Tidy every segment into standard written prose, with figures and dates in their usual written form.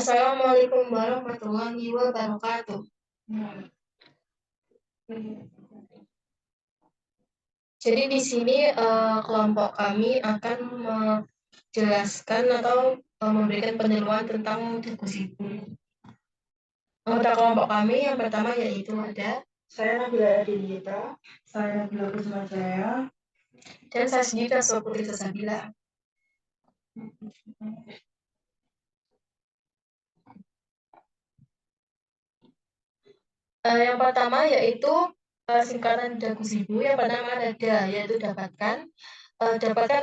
Assalamualaikum warahmatullahi wabarakatuh. Jadi di sini kelompok kami akan menjelaskan atau memberikan penyuluhan tentang deku-siku. Anggota kelompok kami yang pertama yaitu ada Saya Nabila Adinita, saya Nabila Kusuma Jaya, dan saya sendiri Putri Sasabila. Yang pertama yaitu singkatan deku-siku. Yang pertama ada da, yaitu dapatkan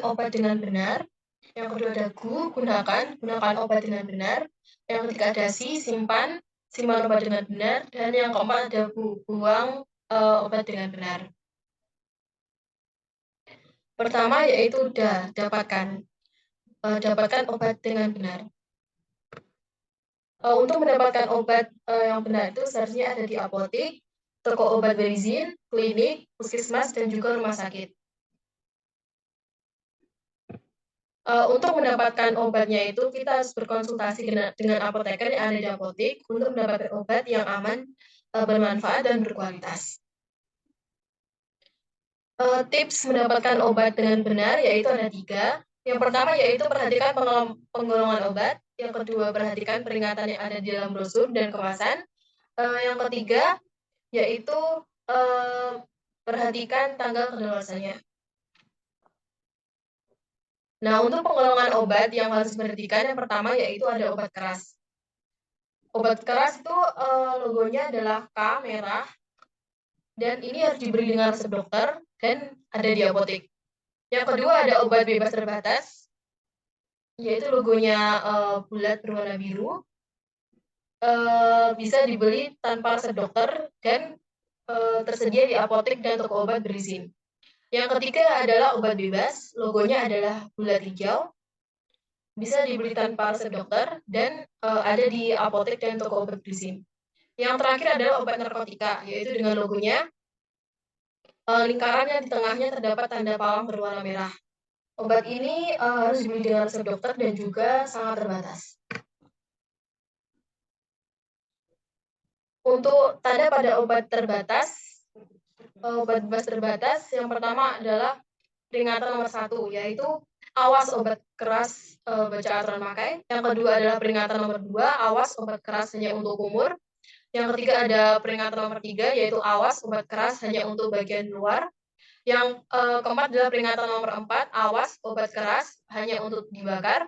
obat dengan benar. Yang kedua dagu, gunakan obat dengan benar. Yang ketiga ada simpan obat dengan benar. Dan yang keempat ada buang obat dengan benar. Pertama yaitu dapatkan obat dengan benar. Untuk mendapatkan obat yang benar itu seharusnya ada di apotek, toko obat berizin, klinik, puskesmas, dan juga rumah sakit. Untuk mendapatkan obatnya itu kita harus berkonsultasi dengan apoteker yang ada di apotek untuk mendapatkan obat yang aman, bermanfaat, dan berkualitas. Tips mendapatkan obat dengan benar yaitu ada 3. Yang pertama yaitu perhatikan penggolongan obat. Yang kedua perhatikan peringatan yang ada di dalam brosur dan kemasan. Yang ketiga yaitu perhatikan tanggal kedaluarsanya. Nah, untuk penggolongan obat yang harus diperhatikan yang pertama yaitu ada obat keras. Obat keras itu logonya adalah K merah dan ini harus diberi dengan resep dokter dan ada di apotek. Yang kedua ada obat bebas terbatas, yaitu logonya bulat berwarna biru. Bisa dibeli tanpa resep dokter dan tersedia di apotek dan toko obat berizin. Yang ketiga adalah obat bebas, logonya adalah bulat hijau. Bisa dibeli tanpa resep dokter dan ada di apotek dan toko obat berizin. Yang terakhir adalah obat narkotika, yaitu dengan logonya lingkarannya di tengahnya terdapat tanda palang berwarna merah. Obat ini harus dibeli dengan resep dokter dan juga sangat terbatas. Untuk tanda pada obat bebas terbatas, yang pertama adalah peringatan nomor 1, yaitu awas obat keras baca aturan pakai. Yang kedua adalah peringatan nomor 2, awas obat keras hanya untuk umur. Yang ketiga ada peringatan nomor 3, yaitu awas obat keras hanya untuk bagian luar. Yang keempat adalah peringatan nomor 4, awas obat keras hanya untuk dibakar.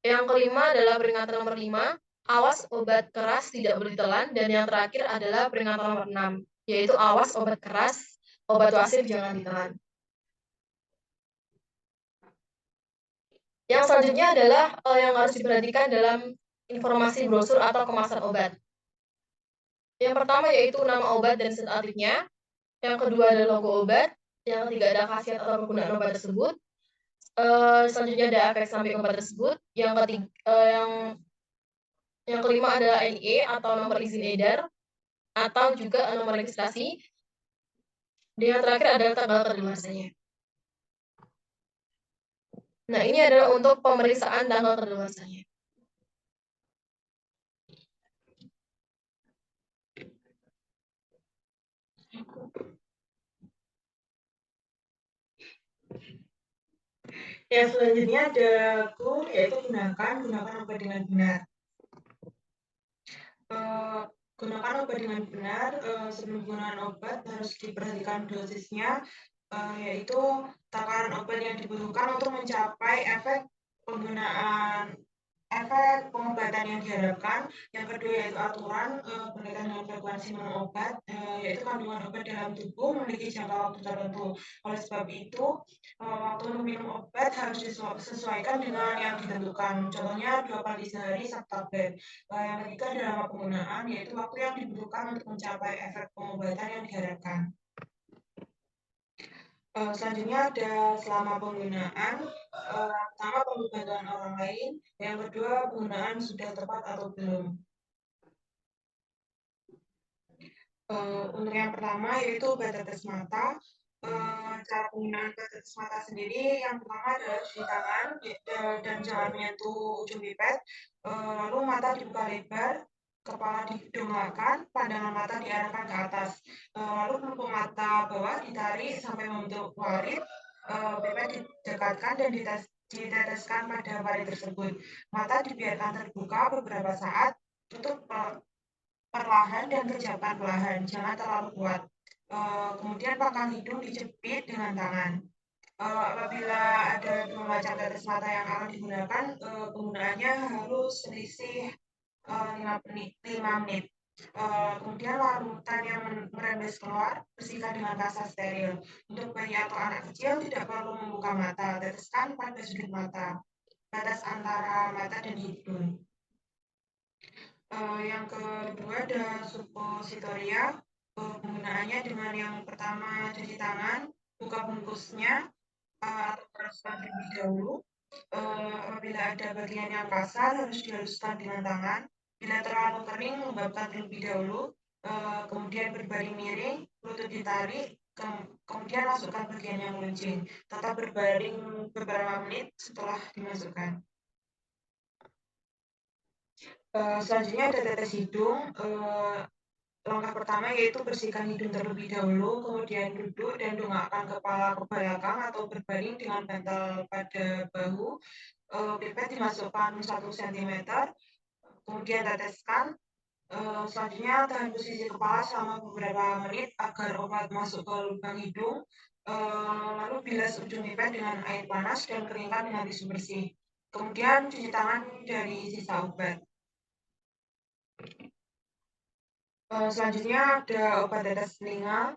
Yang kelima adalah peringatan nomor 5, awas obat keras tidak boleh ditelan. Dan yang terakhir adalah peringatan nomor 6, yaitu awas obat keras, obat wasir jangan ditelan. Yang selanjutnya adalah yang harus diperhatikan dalam informasi brosur atau kemasan obat. Yang pertama yaitu nama obat dan zat aktifnya. Yang kedua adalah logo obat. Yang ketiga ada khasiat atau penggunaan obat tersebut. Selanjutnya ada efek samping obat tersebut. Yang kelima adalah NIE atau nomor izin edar atau juga nomor registrasi. Dan yang terakhir adalah tanggal kedaluarsanya. Nah, ini adalah untuk pemeriksaan tanggal kedaluarsanya. Yang selanjutnya ada yaitu gunakan obat dengan benar. Gunakan obat dengan benar. Sebelum penggunaan obat harus diperhatikan dosisnya, yaitu takaran obat yang dibutuhkan untuk mencapai efek pengobatan yang diharapkan. Yang kedua yaitu aturan berkaitan dengan frekuensi minum obat, yaitu kandungan obat dalam tubuh memiliki jangka waktu tertentu. Oleh sebab itu, waktu minum obat harus disesuaikan dengan yang ditentukan. Contohnya 2 kali sehari satu tablet. Yang ketiga dalam penggunaan, yaitu waktu yang dibutuhkan untuk mencapai efek pengobatan yang diharapkan. Selanjutnya ada selama penggunaan. Pertama perlu bantuan orang lain, yang kedua penggunaan sudah tepat atau belum. Untuk yang pertama yaitu obat tetes mata. Cara penggunaan tetes mata sendiri yang pertama adalah cuci tangan dan jangan menyentuh ujung pipet. Lalu mata dibuka lebar, kepala didongakkan, pandangan mata diarahkan ke atas. Lalu pelupuk mata bawah ditarik sampai membentuk warit, pipet didekatkan dan diteteskan pada warit tersebut. Mata dibiarkan terbuka beberapa saat, tutup perlahan dan kejapkan perlahan, jangan terlalu kuat. Kemudian pangkal hidung dijepit dengan tangan. Apabila ada 2 macam tetes mata yang akan digunakan, penggunaannya harus selisih 5 menit. Kemudian larutan yang merembes keluar, bersihkan dengan kasa steril. Untuk bayi atau anak kecil tidak perlu membuka mata, teteskan pada sudut mata, batas antara mata dan hidung. Yang kedua ada suppositoria. Penggunaannya dengan yang pertama cuci tangan, buka bungkusnya atau pereskan terlebih dahulu. Apabila ada bagian yang kasar harus dihaluskan dengan tangan. Bila terlalu kering lembabkan terlebih dahulu. Kemudian berbaring miring, lutut ditarik, kemudian masukkan bagian yang meluncing. Tetap berbaring beberapa menit setelah dimasukkan. Selanjutnya ada tetes hidung. Langkah pertama yaitu bersihkan hidung terlebih dahulu, kemudian duduk dan dongakkan kepala ke belakang atau berbaring dengan bantal pada bahu. Pipet dimasukkan 1 cm, kemudian teteskan. Selanjutnya tahan posisi kepala selama beberapa menit agar obat masuk ke lubang hidung. Lalu bilas ujung pipet dengan air panas dan keringkan dengan tisu bersih. Kemudian cuci tangan dari sisa obat. Selanjutnya ada obat tetes telinga.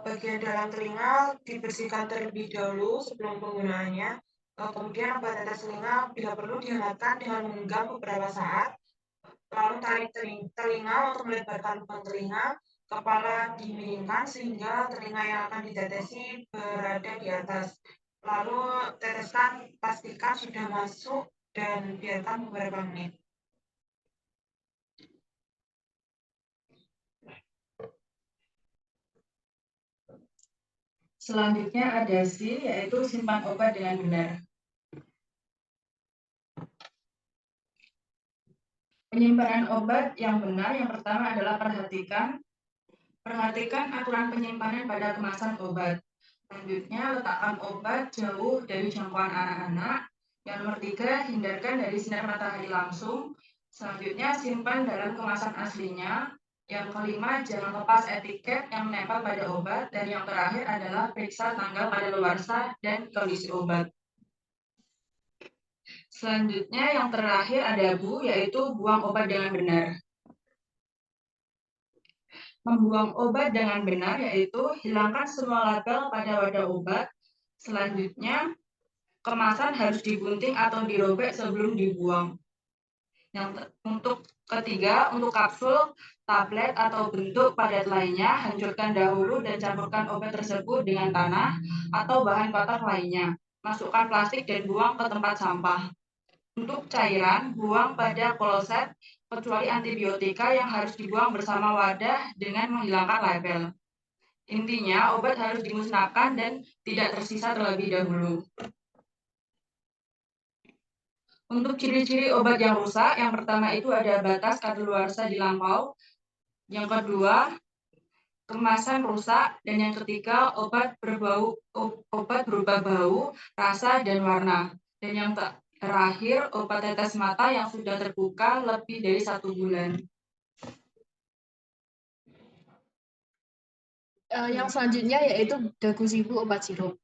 Bagian dalam telinga dibersihkan terlebih dahulu sebelum penggunaannya. Kemudian obat tetes telinga bila perlu dihangatkan dengan menggenggam beberapa saat. Lalu tarik telinga untuk melebarkan lubang telinga. Kepala dimiringkan sehingga telinga yang akan ditetesi berada di atas. Lalu teteskan, pastikan sudah masuk dan biarkan beberapa menit. Selanjutnya ada C, yaitu simpan obat dengan benar. Penyimpanan obat yang benar yang pertama adalah perhatikan aturan penyimpanan pada kemasan obat. Selanjutnya, letakkan obat jauh dari jangkauan anak-anak. Yang nomor 3, hindarkan dari sinar matahari langsung. Selanjutnya, simpan dalam kemasan aslinya. Yang kelima, jangan lepas etiket yang menempel pada obat. Dan yang terakhir adalah periksa tanggal kadaluarsa dan kondisi obat. Selanjutnya yang terakhir ada Bu, yaitu buang obat dengan benar. Membuang obat dengan benar yaitu hilangkan semua label pada wadah obat. Selanjutnya, kemasan harus digunting atau dirobek sebelum dibuang. Untuk ketiga, untuk kapsul, tablet, atau bentuk padat lainnya, hancurkan dahulu dan campurkan obat tersebut dengan tanah atau bahan kotor lainnya. Masukkan plastik dan buang ke tempat sampah. Untuk cairan, buang pada kloset, kecuali antibiotika yang harus dibuang bersama wadah dengan menghilangkan label. Intinya, obat harus dimusnahkan dan tidak tersisa terlebih dahulu. Untuk ciri-ciri obat yang rusak, yang pertama itu ada batas kadaluarsa dilampau, yang kedua, kemasan rusak, dan yang ketiga, obat berubah bau, rasa, dan warna. Dan yang terakhir, obat tetes mata yang sudah terbuka lebih dari 1 bulan. Yang selanjutnya yaitu dagu sibu obat sirup.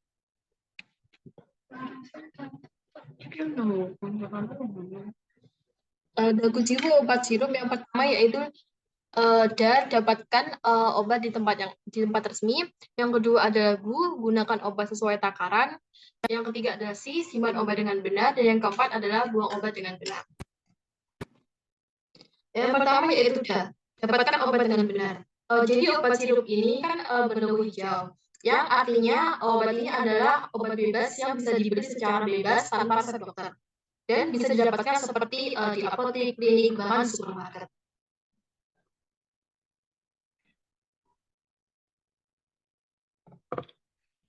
Dagu sibu obat sirup yang pertama yaitu dapatkan obat di tempat resmi. Yang kedua adalah gunakan obat sesuai takaran. Yang ketiga adalah simpan obat dengan benar. Dan yang keempat adalah buang obat dengan benar. Yang pertama yaitu dapatkan obat dengan benar. Jadi obat sirup ini kan berlogo hijau, yang artinya obat ini adalah obat bebas yang bisa dibeli secara bebas tanpa resep dokter dan bisa didapatkan seperti di apotek, klinik, bahkan di supermarket.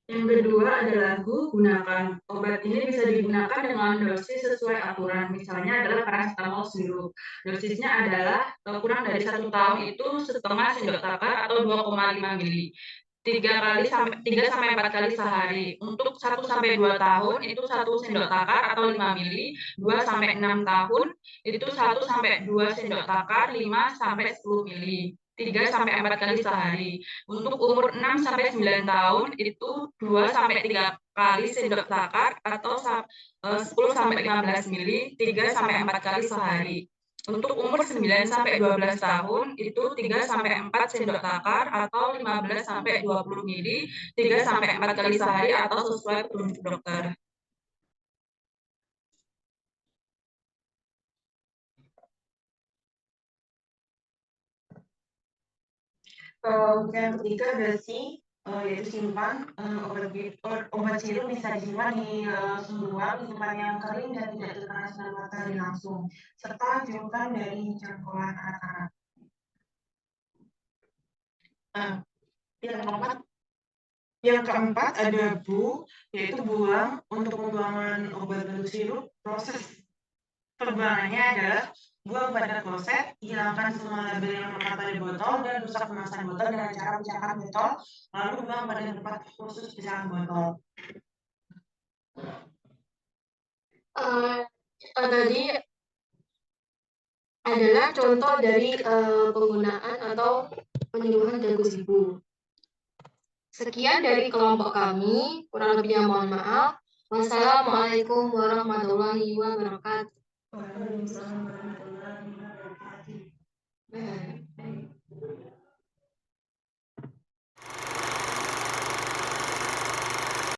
Yang kedua adalah gunakan. Obat ini bisa digunakan dengan dosis sesuai aturan. Misalnya adalah paracetamol sirup. Dosisnya adalah kurang dari 1 tahun itu setengah sendok takar atau 2,5 mili. 3 sampai 4 kali sehari. Untuk 1 sampai 2 tahun itu 1 sendok takar atau 5 mili. 2 sampai 6 tahun itu 1 sampai 2 sendok takar 5 sampai 10 mili. 3 sampai 4 kali sehari. Untuk umur 6 sampai 9 tahun itu 2 sampai 3 kali sendok takar atau 10 sampai 15 mili, 3 sampai 4 kali sehari. Untuk umur 9 sampai 12 tahun itu 3 sampai 4 sendok takar atau 15 sampai 20 mili, 3 sampai 4 kali sehari atau sesuai petunjuk dokter. Yang ketiga berarti yaitu simpan obat sirup bisa disimpan di suhu ruang, disimpan yang kering dan tidak terkena sinar matahari langsung, serta jauhkan dari jangkauan anak-anak. Nah, yang keempat ada yaitu buang. Untuk pembuangan obat bentuk sirup, proses pembuangannya adalah buang pada kloset, hilangkan semua label yang melekat pada botol dan rusak kemasan botol dengan cara pecahkan botol, lalu buang pada tempat khusus pecahan botol. Tadi adalah contoh dari penggunaan atau penyuluhan jago sibu. Sekian dari kelompok kami, kurang lebihnya mohon maaf. Wassalamualaikum warahmatullahi wabarakatuh. Waalaikumsalam warahmatullahi wabarakatuh.